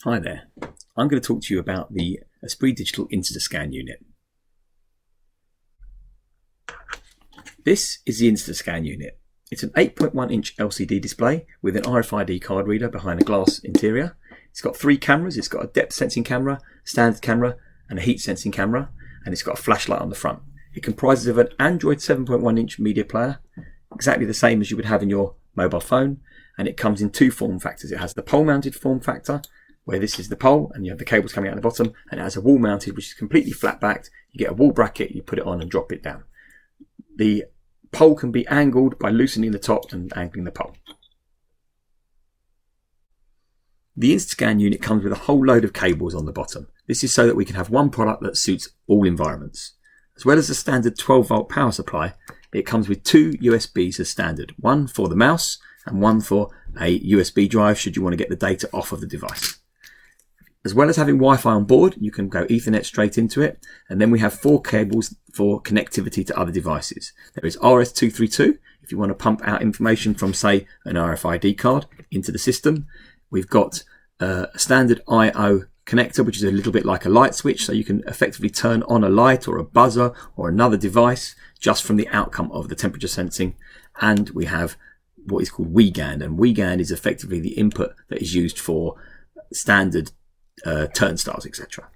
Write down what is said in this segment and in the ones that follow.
Hi there, I'm going to talk to you about the Esprit Digital InstaScan unit. This is the InstaScan unit. It's an 8.1 inch LCD display with an RFID card reader behind a glass interior. It's got 3 cameras. It's got a depth sensing camera, standard camera and a heat sensing camera, and it's got a flashlight on the front. It comprises of an Android 7.1 inch media player, exactly the same as you would have in your mobile phone, and it comes in 2 form factors. It has the pole mounted form factor, where this is the pole and you have the cables coming out the bottom, and it has a wall mounted which is completely flat backed. You get a wall bracket, you put it on and drop it down. The pole can be angled by loosening the top and angling the pole. The InstaScan unit comes with a whole load of cables on the bottom. This is so that we can have one product that suits all environments. As well as the standard 12 volt power supply, it comes with 2 USBs as standard, one for the mouse and one for a USB drive should you want to get the data off of the device. As well as having Wi-Fi on board, you can go Ethernet straight into it, and then we have 4 cables for connectivity to other devices. There is RS-232 if you want to pump out information from, say, an RFID card into the system. We've got a standard I/O connector, which is a little bit like a light switch, so you can effectively turn on a light or a buzzer or another device just from the outcome of the temperature sensing. And we have what is called Weigand, and Weigand is effectively the input that is used for standard turnstiles, etc.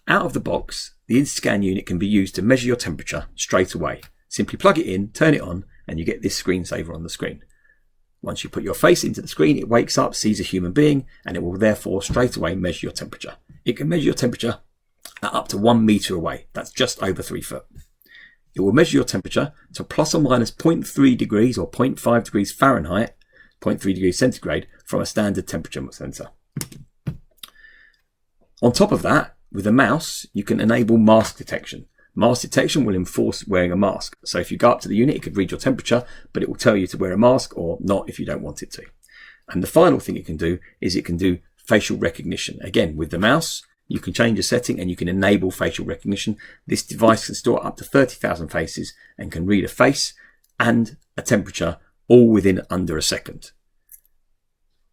Out of the box, the InstaScan unit can be used to measure your temperature straight away. Simply plug it in, turn it on, and you get this screensaver on the screen. Once you put your face into the screen, it wakes up, sees a human being, and it will therefore straight away measure your temperature. It can measure your temperature at up to 1 meter away. That's just over 3 foot. It will measure your temperature to plus or minus 0.3 degrees or 0.5 degrees Fahrenheit, 0.3 degrees centigrade from a standard temperature sensor. On top of that, with a mouse, you can enable mask detection. Mask detection will enforce wearing a mask. So if you go up to the unit, it could read your temperature, but it will tell you to wear a mask or not if you don't want it to. And the final thing it can do is it can do facial recognition. Again, with the mouse, you can change a setting and you can enable facial recognition. This device can store up to 30,000 faces and can read a face and a temperature all within under a second.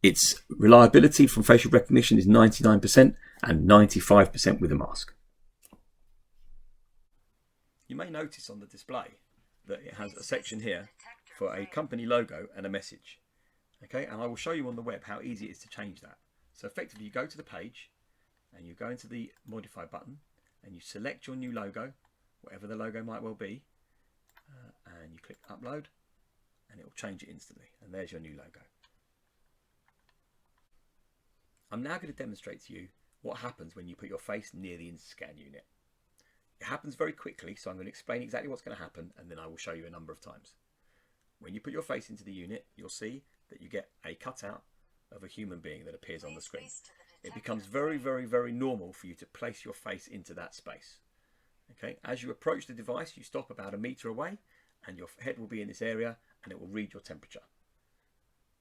Its reliability from facial recognition is 99% and 95% with a mask. You may notice on the display that it has a section here for a company logo and a message. Okay, and I will show you on the web how easy it is to change that. So effectively you go to the page and you go into the modify button and you select your new logo, whatever the logo might well be, and you click upload and it will change it instantly, and there's your new logo. I'm now going to demonstrate to you what happens when you put your face near the InstaScan unit. It happens very quickly, so I'm going to explain exactly what's going to happen and then I will show you a number of times. When you put your face into the unit, you'll see that you get a cutout of a human being that appears on the screen. It becomes very, very, very normal for you to place your face into that space. Okay, as you approach the device, you stop about 1 meter away and your head will be in this area and it will read your temperature.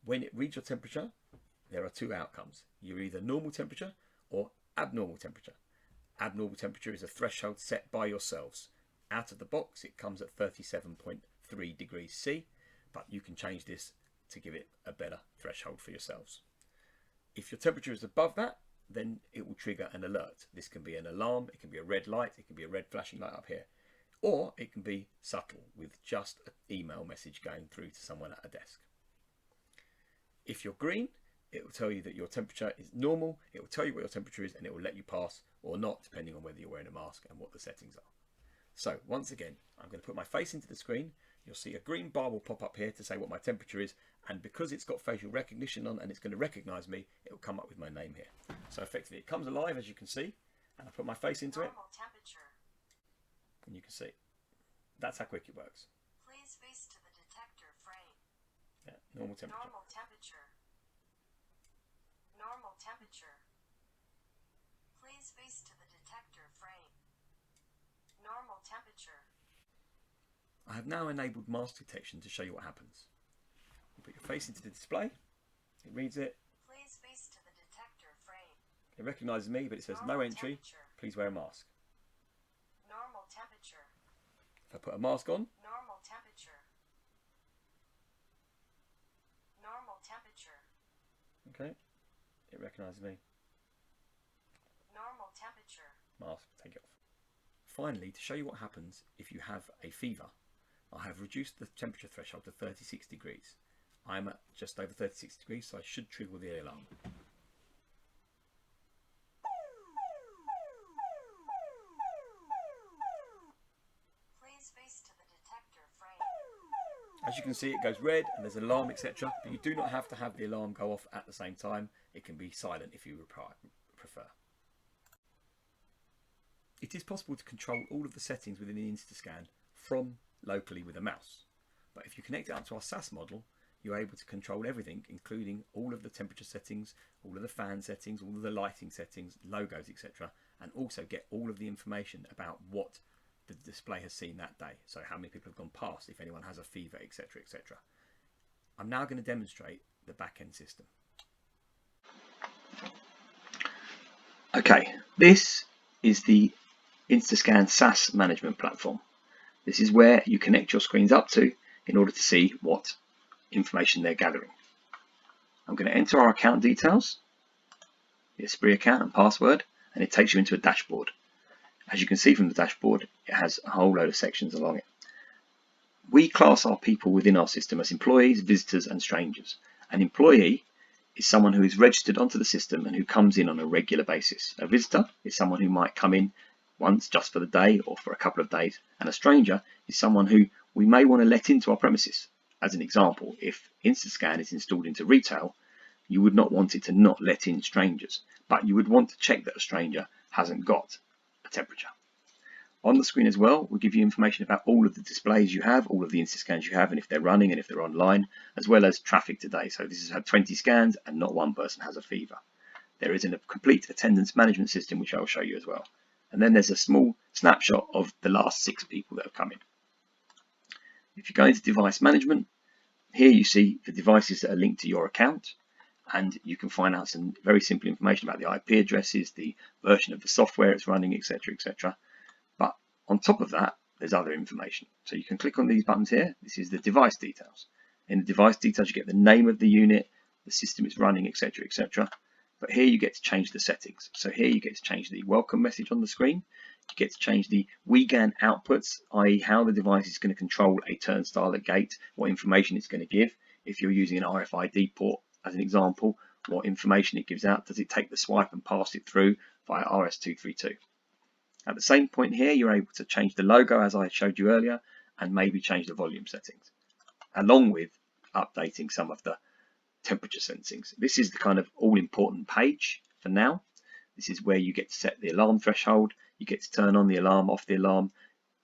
When it reads your temperature, there are 2 outcomes. You're either normal temperature or abnormal temperature. Abnormal temperature is a threshold set by yourselves. Out of the box, it comes at 37.3 degrees C, but you can change this to give it a better threshold for yourselves. If your temperature is above that, then it will trigger an alert. This can be an alarm, it can be a red light, it can be a red flashing light up here, or it can be subtle with just an email message going through to someone at a desk. If you're green, it will tell you that your temperature is normal, it will tell you what your temperature is, and it will let you pass or not, depending on whether you're wearing a mask and what the settings are. So once again, I'm going to put my face into the screen. You'll see a green bar will pop up here to say what my temperature is, and because it's got facial recognition on and it's going to recognize me, it will come up with my name here. So effectively it comes alive, as you can see, and I put my face into it, and you can see that's how quick it works. Please face to the detector frame. Yeah, normal temperature. Normal temperature. Normal temperature. Please face to the detector frame. Normal temperature. I have now enabled mask detection to show you what happens. You put your face into the display, it reads it. Please face to the detector frame. It recognises me, but it says no entry, please wear a mask. Normal temperature. If I put a mask on, Normal temperature. Normal temperature. okay, It recognises me. Normal temperature. Mask, take it off. Finally, to show you what happens if you have a fever, I have reduced the temperature threshold to 36 degrees. I'm at just over 36 degrees, so I should trigger the alarm. Please face to the detector frame. As you can see, it goes red and there's an alarm, etc. But you do not have to have the alarm go off at the same time. It can be silent if you prefer. It is possible to control all of the settings within the InstaScan from locally with a mouse. But if you connect it up to our SAAS model, you're able to control everything, including all of the temperature settings, all of the fan settings, all of the lighting settings, logos, etc. And also get all of the information about what the display has seen that day. So how many people have gone past, if anyone has a fever, etc., etc. I'm now going to demonstrate the back-end system. Okay, this is the InstaScan SAAS management platform. This is where you connect your screens up to in order to see what information they're gathering. I'm going to enter our account details, the Esprit account and password, and it takes you into a dashboard. As you can see from the dashboard, it has a whole load of sections along it. We class our people within our system as employees, visitors and strangers. An employee is someone who is registered onto the system and who comes in on a regular basis. A visitor is someone who might come in once just for the day or for a couple of days, and a stranger is someone who we may want to let into our premises. As an example, if InstaScan is installed into retail, you would not want it to not let in strangers, but you would want to check that a stranger hasn't got a temperature. On the screen as well, we'll give you information about all of the displays you have, all of the InstaScans you have, and if they're running and if they're online, as well as traffic today. So this has had 20 scans and not one person has a fever. There is a complete attendance management system, which I'll show you as well. And then there's a small snapshot of the last 6 people that have come in. If you go into device management, here you see the devices that are linked to your account, and you can find out some very simple information about the IP addresses, the version of the software it's running, etc., etc. But on top of that, there's other information. So you can click on these buttons here. This is the device details. In the device details, you get the name of the unit, the system it's running, etc., etc. But here you get to change the settings. So here you get to change the welcome message on the screen. You get to change the Weigand outputs, i.e. how the device is going to control a turnstile at gate, what information it's going to give. If you're using an RFID port, as an example, what information it gives out. Does it take the swipe and pass it through via RS232? At the same point here, you're able to change the logo, as I showed you earlier, and maybe change the volume settings, along with updating some of the temperature sensings. This is the kind of all-important page for now. This is where you get to set the alarm threshold, you get to turn on the alarm, off the alarm,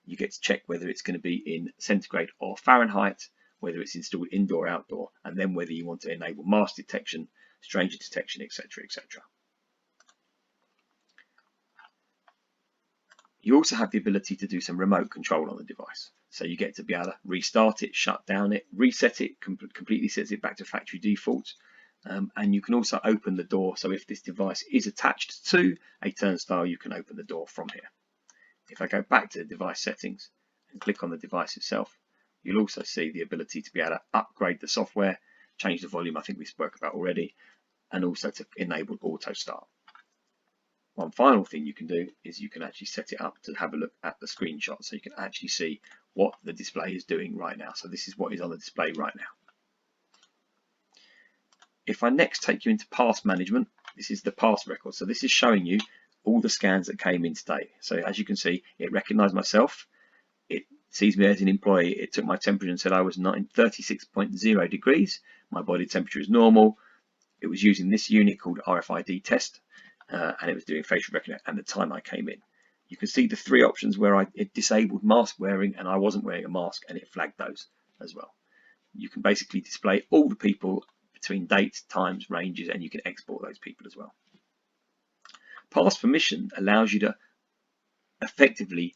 you get to check whether it's going to be in centigrade or Fahrenheit, whether it's installed indoor or outdoor, and then whether you want to enable mask detection, stranger detection, etc., etc. You also have the ability to do some remote control on the device. So you get to be able to restart it, shut down it, reset it, completely sets it back to factory default. And you can also open the door. So if this device is attached to a turnstile, you can open the door from here. If I go back to the device settings and click on the device itself, you'll also see the ability to be able to upgrade the software, change the volume, I think we spoke about already, and also to enable auto start. One final thing you can do is you can actually set it up to have a look at the screenshot, so you can actually see what the display is doing right now. So this is what is on the display right now. If I next take you into pass management, this is the pass record. So this is showing you all the scans that came in today. So as you can see, it recognized myself. It sees me as an employee. It took my temperature and said I was 36.0 degrees. My body temperature is normal. It was using this unit called RFID test. And it was doing facial recognition and the time I came in. You can see the 3 options where it disabled mask wearing and I wasn't wearing a mask, and it flagged those as well. You can basically display all the people between dates, times, ranges, and you can export those people as well. Pass permission allows you to effectively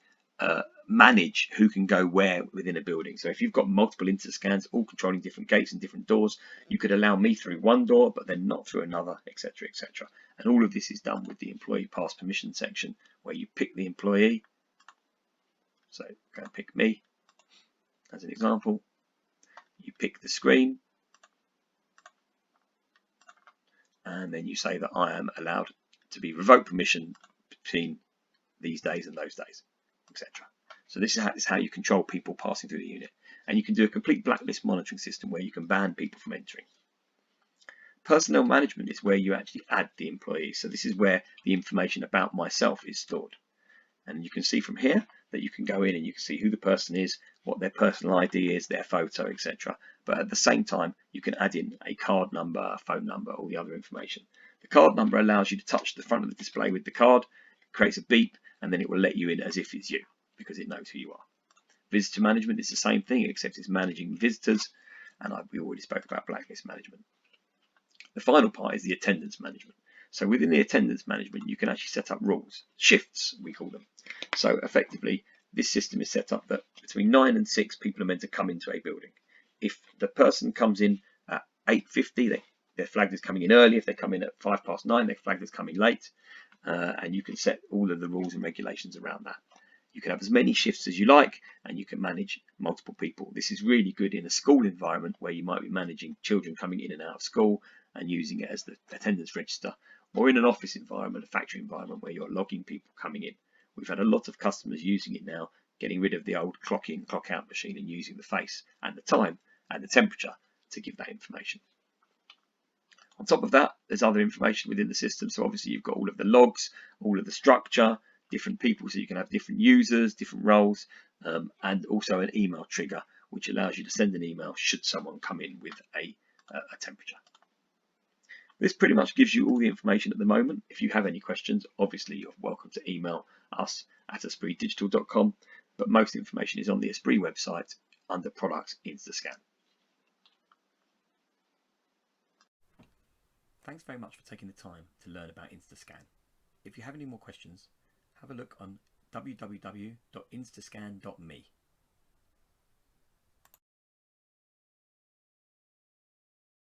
manage who can go where within a building. So if you've got multiple InstaScans all controlling different gates and different doors, you could allow me through one door but then not through another, etc., etc. And all of this is done with the employee pass permission section, where you pick the employee. So go and pick me as an example. You pick the screen, and then you say that I am allowed to be revoked permission between these days and those days, etc. So this is how you control people passing through the unit. And you can do a complete blacklist monitoring system where you can ban people from entering. Personnel management is where you actually add the employees. So this is where the information about myself is stored. And you can see from here that you can go in and you can see who the person is, what their personal ID is, their photo, etc. But at the same time, you can add in a card number, a phone number, all the other information. The card number allows you to touch the front of the display with the card, creates a beep, and then it will let you in as if it's you, because it knows who you are. Visitor management is the same thing, except it's managing visitors, and we already spoke about blacklist management. The final part is the attendance management. So within the attendance management, you can actually set up rules, shifts, we call them. So effectively, this system is set up that between 9 and 6 people are meant to come into a building. If the person comes in at 8:50, they're flagged as coming in early. If they come in at 9:05, they're flagged as coming late. And you can set all of the rules and regulations around that. You can have as many shifts as you like, and you can manage multiple people. This is really good in a school environment where you might be managing children coming in and out of school and using it as the attendance register, or in an office environment, a factory environment where you're logging people coming in. We've had a lot of customers using it now, getting rid of the old clock in, clock out machine and using the face and the time and the temperature to give that information. On top of that, there's other information within the system. So obviously you've got all of the logs, all of the structure, different people, so you can have different users, different roles, and also an email trigger, which allows you to send an email should someone come in with a temperature. This pretty much gives you all the information at the moment. If you have any questions, obviously you're welcome to email us at espritdigital.com, but most information is on the Esprit website under Products InstaScan. Thanks very much for taking the time to learn about InstaScan. If you have any more questions, have a look on www.instascan.me.